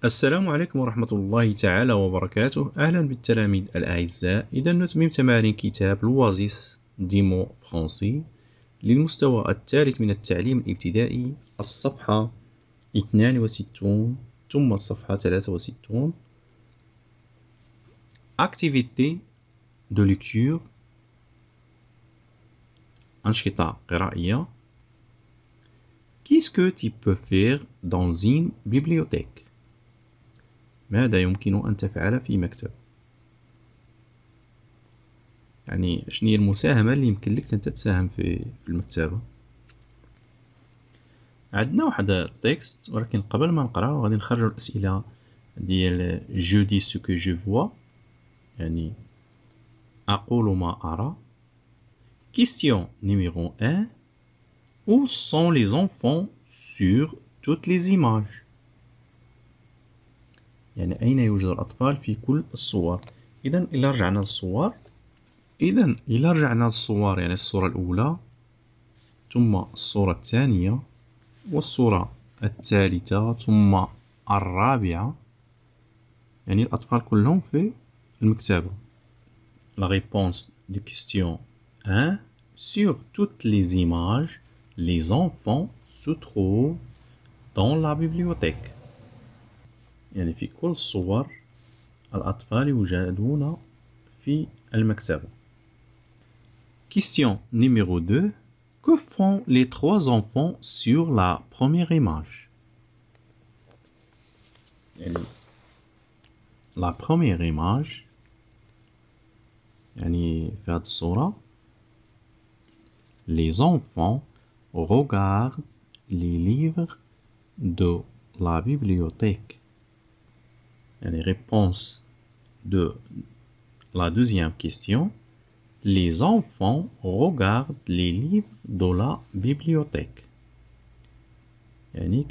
السلام عليكم ورحمة الله تعالى وبركاته. أهلا بالتلاميذ الأعزاء. إذا نتمم تمارين كتاب لوازيس ديمو فرونسي للمستوى الثالث من التعليم الابتدائي، الصفحة 62 ثم الصفحة 63. Activité de lecture، أنشطة قرائية. Qu'est-ce que tu peux faire dans une bibliothèque؟ ماذا يمكن أن تفعل في مكتب؟ يعني شنو هي المساهمة اللي يمكن لك أنت تساهم في المكتبة؟ عندنا واحد التكست، ولكن قبل ما نقرأه غادي نخرجوا الأسئلة ديال je dis ce que je vois، يعني أقول ما أرى. Question numéro 1. Où sont les enfants sur toutes les images؟ يعني أين يوجد الأطفال في كل الصور؟ إذا إلا رجعنا للصور، يعني الصورة الأولى ثم الصورة الثانية والصورة الثالثة ثم الرابعة، يعني الأطفال كلهم في المكتبة. La réponse de question 1. Sur toutes les images, les enfants se trouvent dans la bibliothèque. يعني في كل الصور الأطفال يوجدون في المكتبة. Question numéro 2. Que font les trois enfants sur la première image؟ يعني la première image، يعني في هذه الصورة les enfants regardent les livres de la bibliothèque. يعني réponse de la deuxième question. Les enfants regardent les livres de la bibliothèque. يعني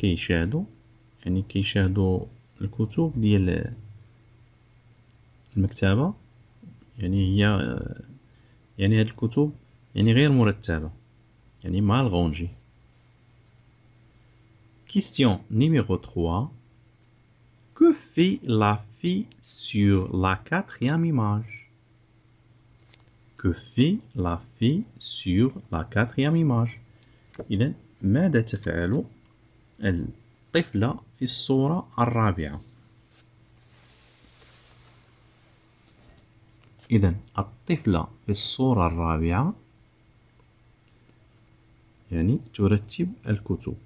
كيشاهدوا الكتب ديال المكتبة، يعني هاد الكتب يعني غير مرتبة، يعني mal rangée. Question numéro 3. Que fait la fille sur la quatrième image؟ Que fait la fille sur la quatrième image؟ إذن ماذا تفعل الطفلة في الصورة الرابعة؟ إذن الطفلة في الصورة الرابعة يعني ترتب الكتب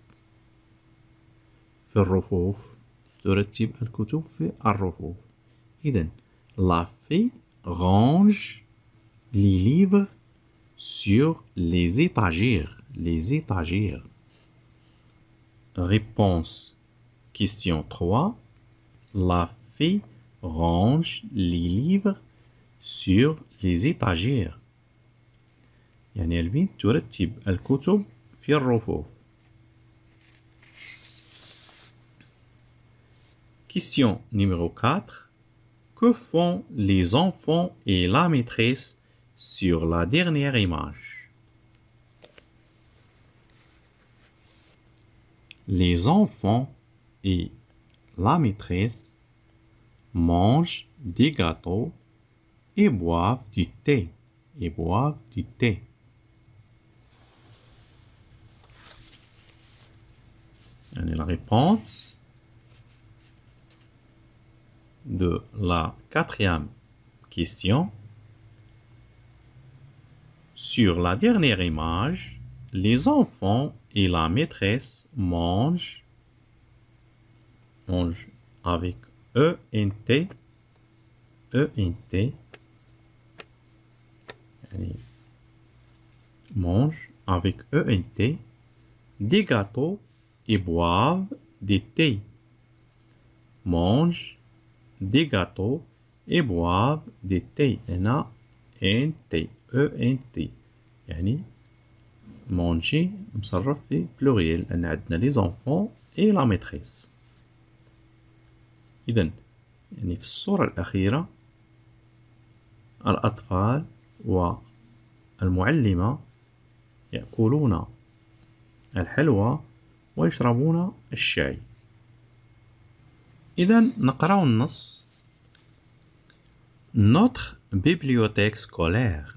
في الرفوف، ترتب الكتب في الرفوف. إذن la fille range les livres sur les étagères. Les étagères. Réponse question 3. La fille range les livres sur les étagères. يعني البنت ترتب الكتب في الرفوف. Question numéro 4. Que font les enfants et la maîtresse sur la dernière image؟ Les enfants et la maîtresse mangent des gâteaux et boivent du thé. يعني la réponse de la quatrième question. Sur la dernière image, les enfants et la maîtresse mangent avec ENT, mangent avec ENT des gâteaux et boivent des thés. Mangent des gâteaux et boivent des thés. هنا ENT يعني manger مصرف في pluriel، لأن عندنا les enfants et la maîtresse. إذن يعني في الصورة الأخيرة الأطفال والمعلمة يأكلون الحلوى ويشربون الشاي. إذا نقراو النص. Notre bibliothèque scolaire.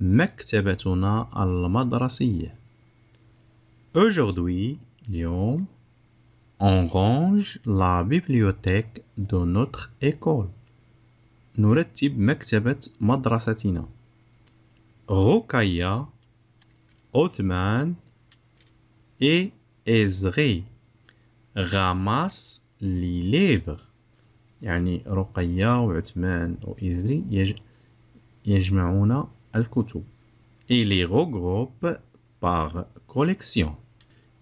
مكتبتنا المدرسية. Aujourd'hui, اليوم, on range la bibliothèque de notre école. نرتب مكتبة مدرستنا. رقية, عثمان et Ezri ramassent les livres. يعني رقية وعثمان وإزري يجمعون الكتب. Et les regroupent par collection.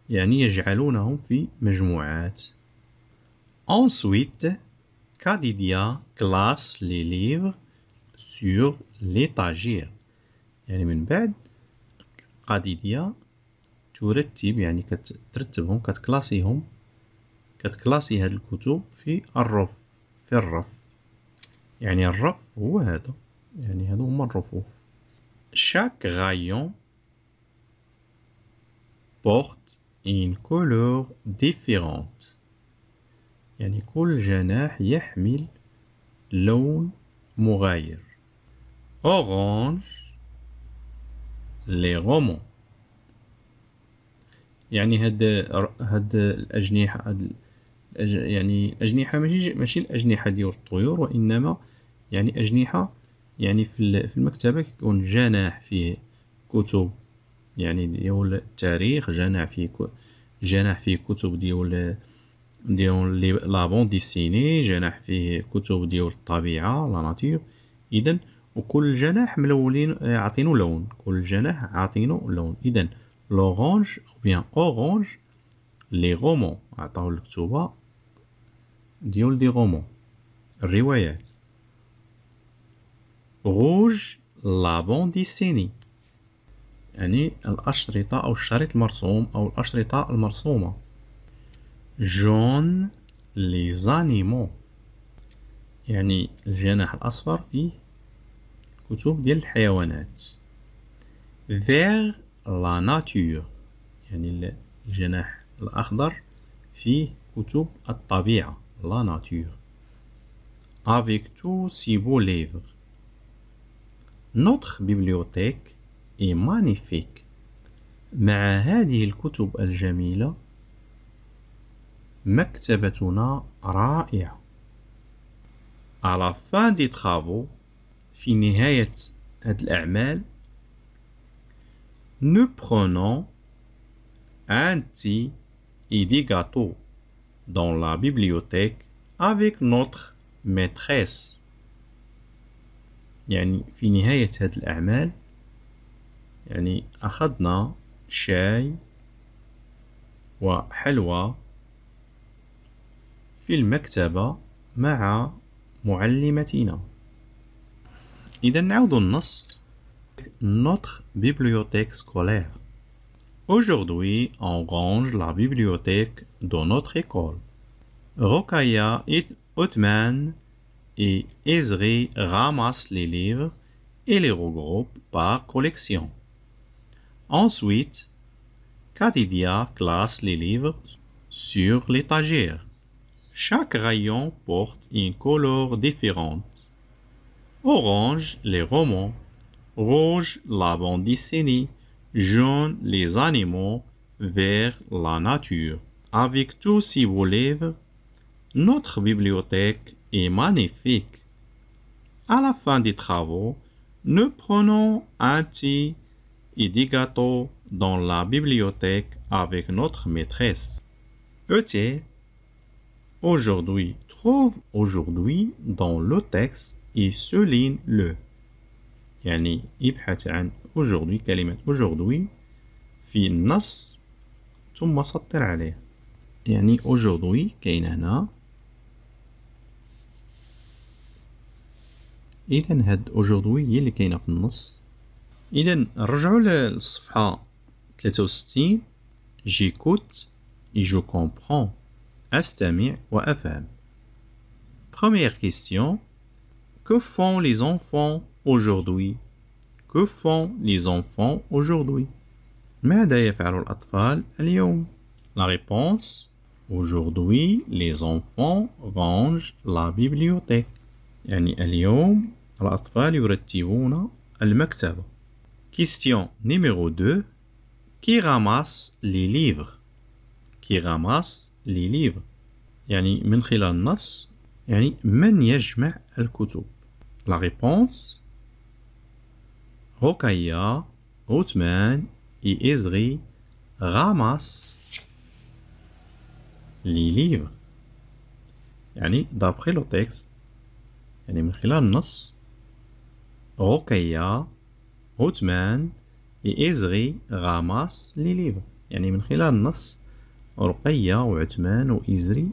يعني يجعلونهم في مجموعات. Ensuite, Kadidia classe les livres sur l'étagère. يعني من بعد قاديديا ترتب، يعني كترتبهم، كتكلاسي هاد الكتب في الرف، يعني الرف هو هذا، يعني هادو هما الرفوف. Chaque rayon porte une couleur différente. يعني كل جناح يحمل لون مغاير. Orange les romans. يعني هاد الأجنحة، يعني أجنحة ماشي الأجنحة ديال الطيور، وإنما يعني أجنحة، يعني في المكتبة كيكون جناح فيه كتب يعني ديال التاريخ، جناح فيه كتب ديال لا بون ديسيني، جناح فيه كتب ديال الطبيعة لا ناتور. إذن وكل جناح ملولين عاطينو لون، كل جناح عاطينو لون. إذن لورانج أو بيان أورانج لي رومون، عطاو الكتوبة ديال دي رومون الروايات. روج لا بون ديسيني، يعني الأشرطة أو الشريط المرسوم أو الأشرطة المرسومة. جون لي زانيمون، يعني الجناح الأصفر فيه كتب ديال الحيوانات. فيغ لا ناتور، يعني الجناح الأخضر فيه كتب الطبيعة لا ناتور. Avec tous ces beaux livres, notre bibliothèque est magnifique. مع هذه الكتب الجميلة مكتبتنا رائعة. À la fin des travaux، في نهاية هاد الأعمال، nous prenons un thé et des gâteaux dans la bibliothèque avec notre maîtresse. يعني في نهاية هاد الأعمال يعني أخذنا شاي وحلوى في المكتبة مع معلمتنا. إذا نعود النص. Notre bibliothèque scolaire. Aujourd'hui, on range la bibliothèque de notre école. Rokaya et Othman et Ezri ramassent les livres et les regroupent par collection. Ensuite, Kadidia classe les livres sur l'étagère. Chaque rayon porte une couleur différente. Orange, les romans. Rouge, la bande dessinée. Jaune, les animaux. Vert, la nature. Avec tous ces beaux livres, notre bibliothèque est magnifique. À la fin des travaux, nous prenons un thé et des gâteaux dans la bibliothèque avec notre maîtresse. E.T. Aujourd'hui, trouve aujourd'hui dans le texte et souligne-le. يعني يبحث عن aujourd'hui، كلمة aujourd'hui في النص ثم سطر عليه. يعني aujourd'hui كاين هنا. إذن هاد aujourd'hui هي اللي كاينة في النص. إذن نرجعو للصفحة 63. J'écoute et je comprends. أستمع وأفهم. Première question. Que font les enfants aujourd'hui? Que font les enfants aujourd'hui? ماذا يفعل الأطفال اليوم? La réponse. Aujourd'hui, les enfants rangent la bibliothèque. يعني اليوم الأطفال يرتبون المكتبة. Question numéro 2. Qui ramasse les livres? Qui ramasse les livres؟ يعني من خلال النص يعني من يجمع الكتب؟ La réponse Rokaya, Othman et Ezri ramassent les livres. يعني d'après le texte يعني من خلال النص Rokaya, Othman et Ezri ramassent les livres. يعني من خلال النص رقية وعثمان وإزري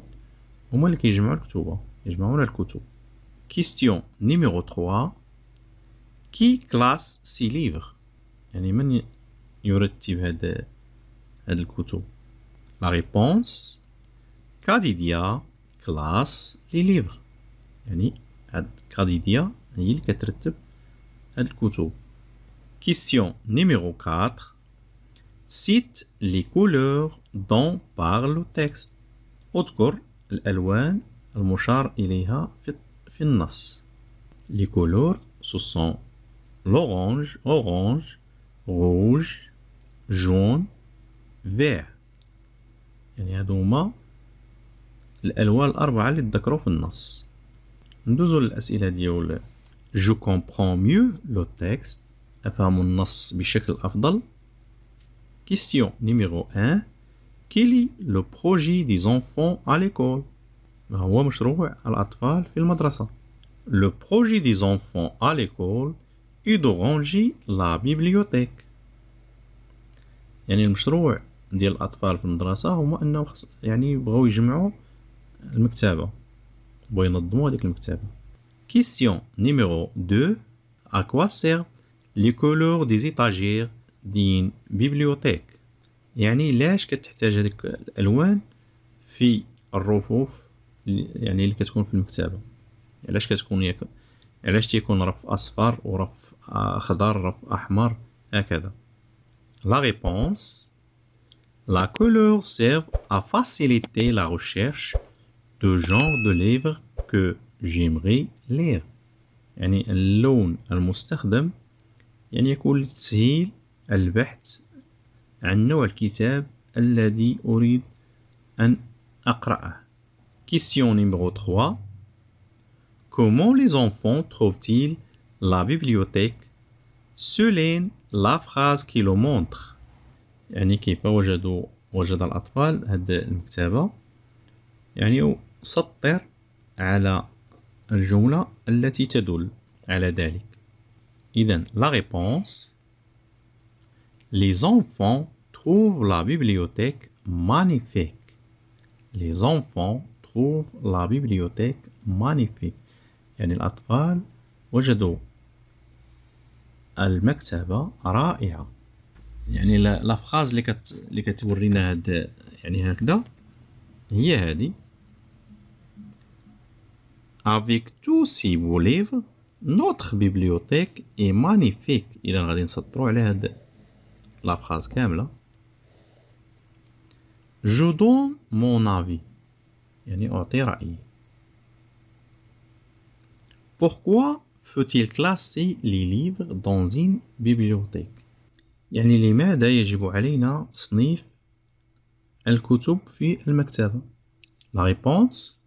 هما اللي كيجمعوا الكتب يجمعون الكتب. Question numéro 3. Qui classe ces livres؟ يعني من يرتب هاد الكتب؟ La réponse Kadidia classe les livres. يعني كاديديا هي اللي كترتب هاد الكتب. Question numéro 4. Cite les couleurs dont parle le texte. اذكر الألوان المشار إليها في النص. Les couleurs ce sont l'orange, orange, rouge, jaune, vert. يعني هادو هما الألوان الأربعة اللي تذكروا في النص. ندوزو للأسئلة ديال Je comprends mieux le texte. أفهم النص بشكل أفضل. Question numéro 1. Quel est le projet des enfants à l'école؟ ما هو مشروع الأطفال في المدرسة؟ Le projet des enfants à l'école est de ranger la bibliothèque. يعني المشروع ديال الأطفال في المدرسة هما أنه يعني بغاو يجمعوا المكتبة بغاو ينظموا هذيك المكتبة. Question numéro 2. À quoi servent les couleurs des étagères d'une bibliothèque؟ يعني لاش كتحتاج هذيك الألوان في الرفوف يعني اللي كتكون في المكتبة؟ علاش كتكون علاش تيكون رف أصفر ورف أخضر رف أحمر هكذا؟ La réponse La couleur sert à faciliter la recherche de genre de livres que j'aimerais lire. يعني اللون المستخدم يعني يكون لتسهيل البحث عن نوع الكتاب الذي أريد أن أقرأه. Question numéro 3. Comment les enfants trouvent-ils la bibliothèque? Souligne la phrase qui le montre. يعني كيف وجد الأطفال هذه المكتبة؟ يعني سطر على الجملة التي تدل على ذلك. إذن la réponse Les enfants trouvent la bibliothèque magnifique. Les enfants trouvent la bibliothèque magnifique. يعني الأطفال وجدوا المكتبة رائعة. يعني لا فراز اللي كتورينا هاد يعني هكذا هي هذه. Avec tous ces beaux livres, notre bibliothèque est magnifique. إذا غادي نسطروا على هاد لا فراز كاملة. Je donne mon avis. يعني أعطي رأيي. Pourquoi faut-il classer les livres dans une bibliothèque؟ يعني لماذا يجب علينا تصنيف الكتب في المكتبة؟ La réponse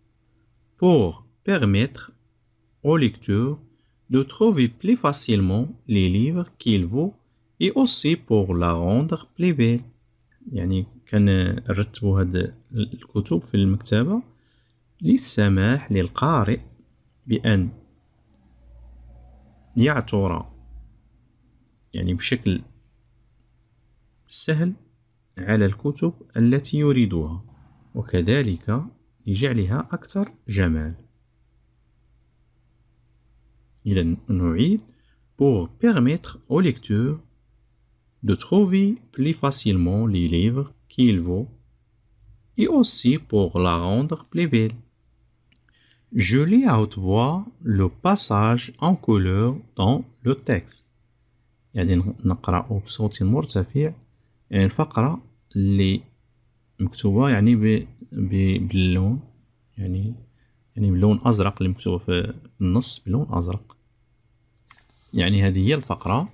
Pour permettre au lecteur de trouver plus facilement les livres qu'il veut et aussi pour la rendre plus belle. يعني كنرتبوا هاد الكتب في المكتبة للسماح للقارئ بأن يعثر يعني بشكل سهل على الكتب التي يريدها وكذلك لجعلها أكثر جمال. إذن نعيد pour permettre au lecteur de trouver plus facilement les livres qu'il veut et aussi pour la rendre plus belle. Je lis à haute voix le passage en couleur dans le texte. يعني نقرأ بصوت مرتفع يعني الفقرة اللي مكتوبة يعني باللون، يعني باللون أزرق، اللي مكتوبة في النص باللون أزرق. يعني هذه هي الفقرة.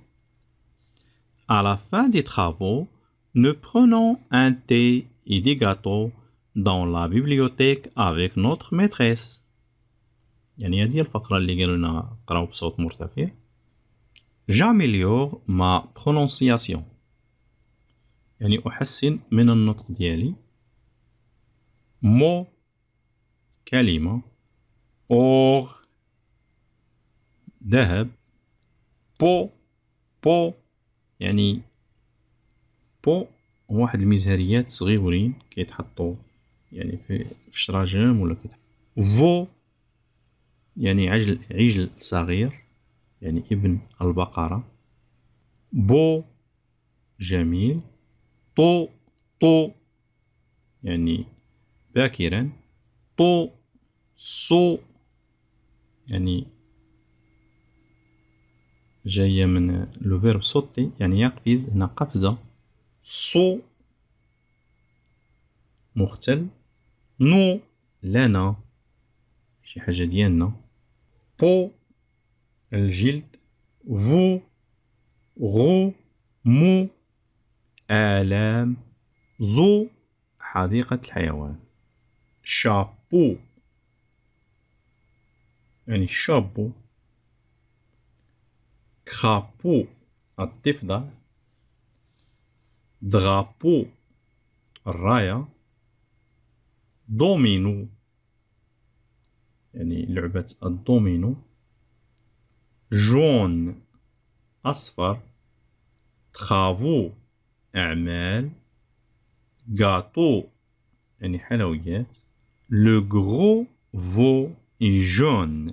À la fin des travaux, nous prenons un thé et des gâteaux dans la bibliothèque avec notre maîtresse. يعني هذه هي الفقرة اللي قالوا لنا نقراو بصوت مرتفع. J'améliore ma prononciation. يعني أحسن من النطق ديالي. mot كلمة. or ذهب. بو يعني بو واحد المزهريات صغيورين كيتحطوا يعني في الشراجم ولا فو يعني عجل صغير، يعني ابن البقرة. بو جميل. طو يعني باكرا. سو يعني جاية من لو فيرب صوتي يعني يقفز، هنا قفزة. سو مختل. نو لنا شي حاجة ديالنا. بو الجلد. فو غو مو آلام. زو حديقة الحيوان. شابو يعني الشابو. كرابو الضفدع. دغابو الراية. دومينو يعني لعبة الدومينو. جون أصفر. ترافو أعمال. غاتو يعني حلويات. لو غرو فو جون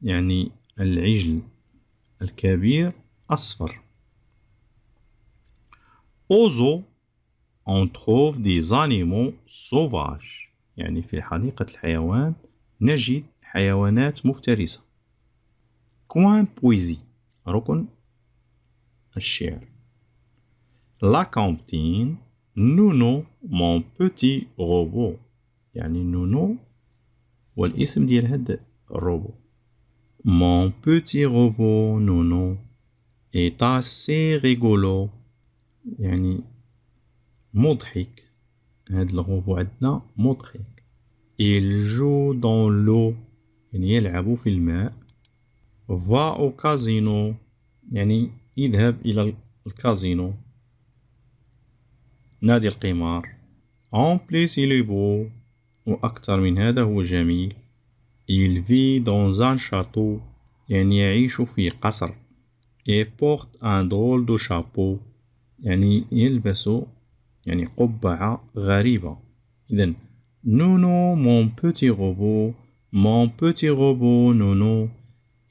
يعني العجل الكبير أصفر. أوزو on trouve des animaux sauvages يعني في حديقة الحيوان نجد حيوانات مفترسة. كوان بويزي ركن الشعر. لا كانتين. نونو مون بوتي روبو يعني نونو والاسم ديال هاد الروبو. مون بوتي روبو نونو est assez rigolo يعني مضحك. هاد الغوبو عندنا مضحك. il joue dans l'eau يعني يلعب في الماء. va au casino يعني يذهب إلى الكازينو نادي القمار. en plus il est beau وأكثر من هذا هو جميل. il vit dans un château يعني يعيش في قصر. et porte un drôle de chapeau يعني يلبس يعني قبعة غريبة. إذن نونو mon petit robot نونو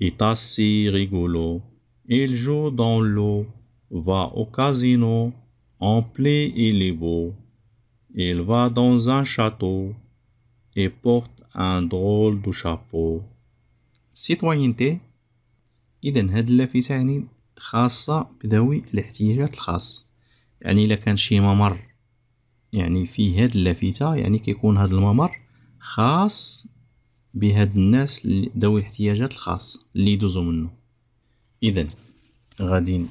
est assez rigolo. il joue dans l'eau, va au casino, en plaît il est beau. il va dans un château et porte un drôle de chapeau. citoyenneté. إذن هاد اللافتة يعني خاصة بذوي الاحتياجات الخاصة. يعني إلا كان شي ممر يعني فيه هاد اللافتة يعني كيكون هاد الممر خاص بهاد الناس ذوي الاحتياجات الخاصة اللي يدوزو منه. إذن غادي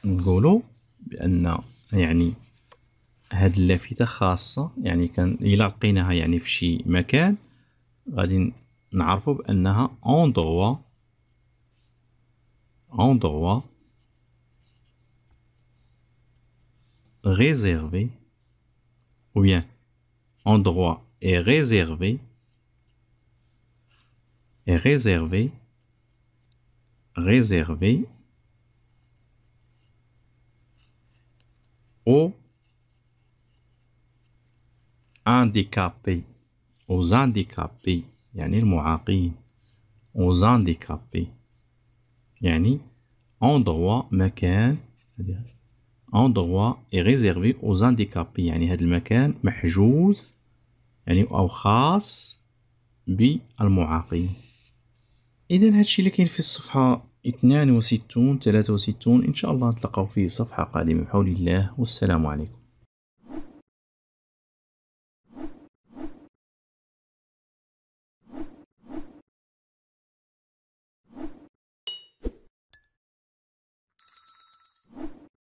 نقولو بأن يعني هاد اللافتة خاصة يعني كان إلا لقيناها يعني في شي مكان غادي نعرفو بأنها endroit réservé ou bien endroit est réservé aux handicapés يعني المعاقين. aux handicapés يعني endroit مكان endroit est réservé aux handicapés يعني هذا المكان محجوز يعني أو خاص بالمعاقين. إذن هادشي اللي كاين في الصفحة 62 63 إن شاء الله نتلاقاو في صفحة قادمة بحول الله والسلام عليكم.